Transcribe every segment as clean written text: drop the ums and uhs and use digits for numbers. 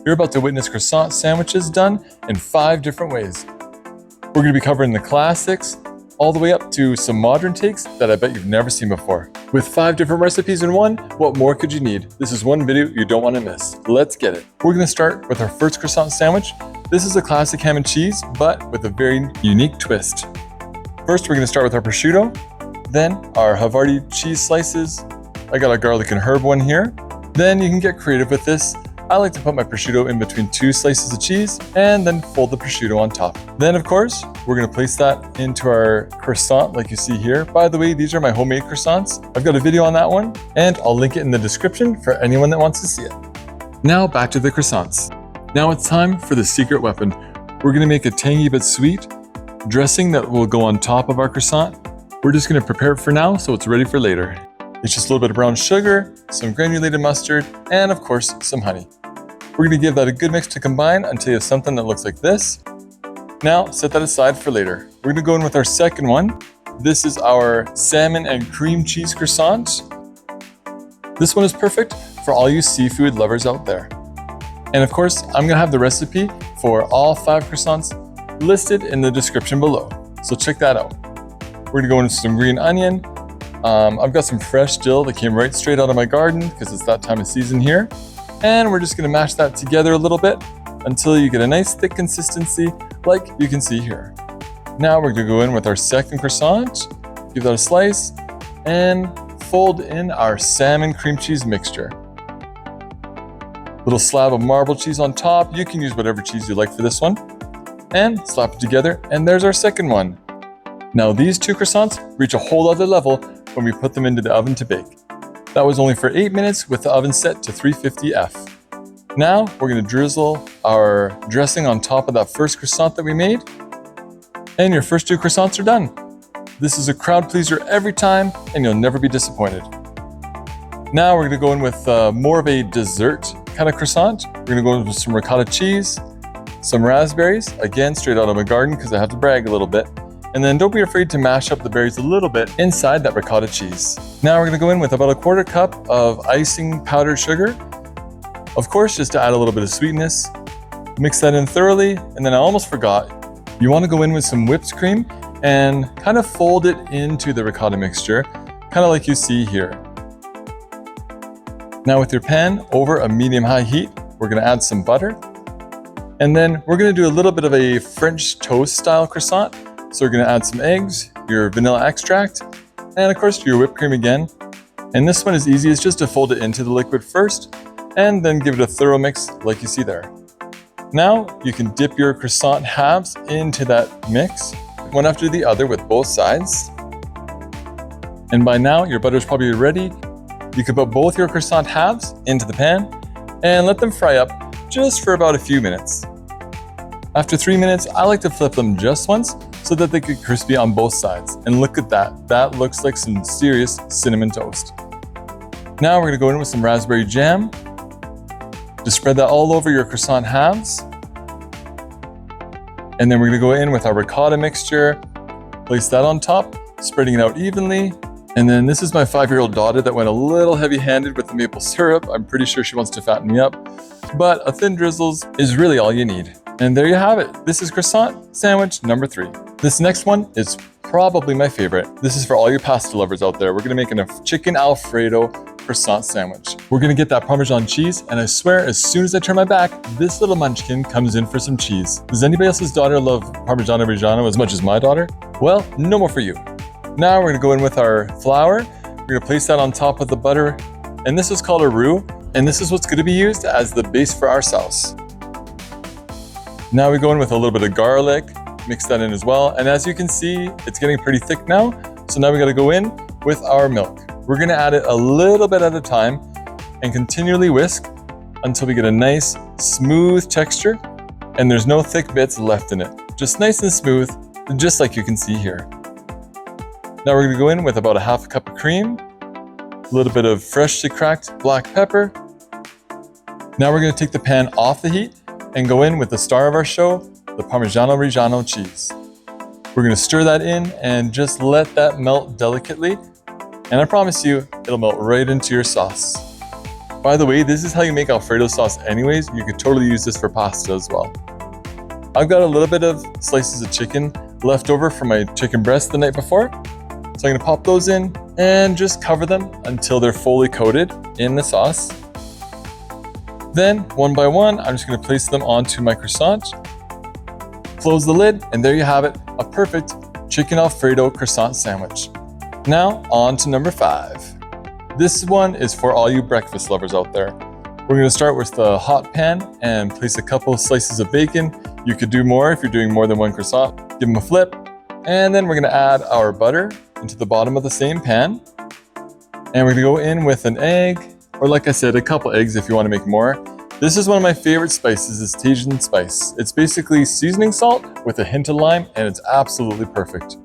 You're about to witness croissant sandwiches done in 5 different ways. We're going to be covering the classics, all the way up to some modern takes that I bet you've never seen before. With 5 different recipes in one, what more could you need? This is one video you don't want to miss. Let's get it. We're going to start with our first croissant sandwich. This is a classic ham and cheese, but with a very unique twist. First, we're going to start with our prosciutto, then our Havarti cheese slices. I got a garlic and herb one here. Then you can get creative with this. I like to put my prosciutto in between 2 slices of cheese and then fold the prosciutto on top. Then, of course, we're going to place that into our croissant like you see here. By the way, these are my homemade croissants. I've got a video on that one, and I'll link it in the description for anyone that wants to see it. Now back to the croissants. Now it's time for the secret weapon. We're going to make a tangy but sweet dressing that will go on top of our croissant. We're just going to prepare it for now so it's ready for later. It's just a little bit of brown sugar, some granulated mustard, and of course, some honey. We're going to give that a good mix to combine until you have something that looks like this. Now, set that aside for later. We're going to go in with our second one. This is our salmon and cream cheese croissant. This one is perfect for all you seafood lovers out there. And of course, I'm going to have the recipe for all 5 croissants listed in the description below. So check that out. We're going to go in with some green onion. I've got some fresh dill that came right straight out of my garden because it's that time of season here. And we're just going to mash that together a little bit until you get a nice thick consistency like you can see here. Now we're going to go in with our second croissant, give that a slice, and fold in our salmon cream cheese mixture. Little slab of marbled cheese on top. You can use whatever cheese you like for this one. And slap it together, and there's our second one. Now these 2 croissants reach a whole other level when we put them into the oven to bake. That was only for 8 minutes with the oven set to 350F. Now we're going to drizzle our dressing on top of that first croissant that we made. And your first 2 croissants are done. This is a crowd pleaser every time, and you'll never be disappointed. Now we're going to go in with more of a dessert kind of croissant. We're going to go in with some ricotta cheese, some raspberries, again straight out of my garden because I have to brag a little bit. And then don't be afraid to mash up the berries a little bit inside that ricotta cheese. Now we're going to go in with about a 1/4 cup of icing powdered sugar. Of course, just to add a little bit of sweetness. Mix that in thoroughly, and then I almost forgot. You want to go in with some whipped cream and kind of fold it into the ricotta mixture, kind of like you see here. Now with your pan over a medium-high heat, we're going to add some butter. And then we're going to do a little bit of a French toast style croissant. So we're going to add some eggs, your vanilla extract, and of course your whipped cream again. And this one is easy, it's just to fold it into the liquid first and then give it a thorough mix like you see there. Now you can dip your croissant halves into that mix, one after the other with both sides. And by now your butter is probably ready. You can put both your croissant halves into the pan and let them fry up just for about a few minutes. After 3 minutes, I like to flip them just once so that they get crispy on both sides. And look at that. That looks like some serious cinnamon toast. Now we're going to go in with some raspberry jam. Just spread that all over your croissant halves. And then we're going to go in with our ricotta mixture. Place that on top, spreading it out evenly. And then this is my 5-year-old daughter that went a little heavy-handed with the maple syrup. I'm pretty sure she wants to fatten me up. But a thin drizzles is really all you need. And there you have it. This is croissant sandwich number 3. This next one is probably my favorite. This is for all your pasta lovers out there. We're going to make a chicken Alfredo croissant sandwich. We're going to get that Parmesan cheese, and I swear as soon as I turn my back, this little munchkin comes in for some cheese. Does anybody else's daughter love Parmigiano Reggiano as much as my daughter? Well, no more for you. Now we're going to go in with our flour. We're going to place that on top of the butter, and this is called a roux, and this is what's going to be used as the base for our sauce. Now we go in with a little bit of garlic, mix that in as well. And as you can see, it's getting pretty thick now. So now we got to go in with our milk. We're going to add it a little bit at a time and continually whisk until we get a nice smooth texture and there's no thick bits left in it. Just nice and smooth, just like you can see here. Now we're going to go in with about a 1/2 cup of cream, a little bit of freshly cracked black pepper. Now we're going to take the pan off the heat and go in with the star of our show, the Parmigiano Reggiano cheese. We're going to stir that in and just let that melt delicately. And I promise you, it'll melt right into your sauce. By the way, this is how you make Alfredo sauce anyways. You could totally use this for pasta as well. I've got a little bit of slices of chicken left over from my chicken breast the night before. So I'm gonna pop those in and just cover them until they're fully coated in the sauce. Then, one by one, I'm just gonna place them onto my croissant. Close the lid, and there you have it, a perfect chicken Alfredo croissant sandwich. Now, on to number 5. This one is for all you breakfast lovers out there. We're gonna start with the hot pan and place a couple slices of bacon. You could do more if you're doing more than one croissant. Give them a flip, and then we're gonna add our butter into the bottom of the same pan. And we're gonna go in with an egg, or like I said, a couple eggs if you wanna make more. This is one of my favorite spices, is Cajun spice. It's basically seasoning salt with a hint of lime, and it's absolutely perfect.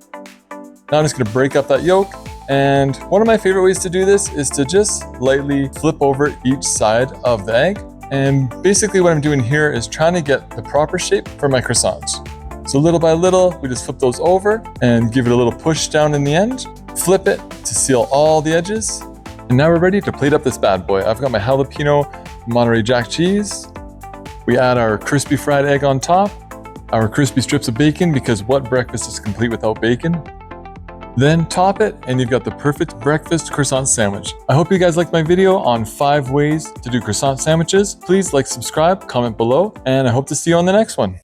Now I'm just gonna break up that yolk, and one of my favorite ways to do this is to just lightly flip over each side of the egg. And basically what I'm doing here is trying to get the proper shape for my croissants. So little by little, we just flip those over and give it a little push down in the end. Flip it to seal all the edges. And now we're ready to plate up this bad boy. I've got my jalapeno Monterey Jack cheese. We add our crispy fried egg on top, our crispy strips of bacon, because what breakfast is complete without bacon? Then top it, and you've got the perfect breakfast croissant sandwich. I hope you guys liked my video on 5 ways to do croissant sandwiches. Please like, subscribe, comment below, and I hope to see you on the next one.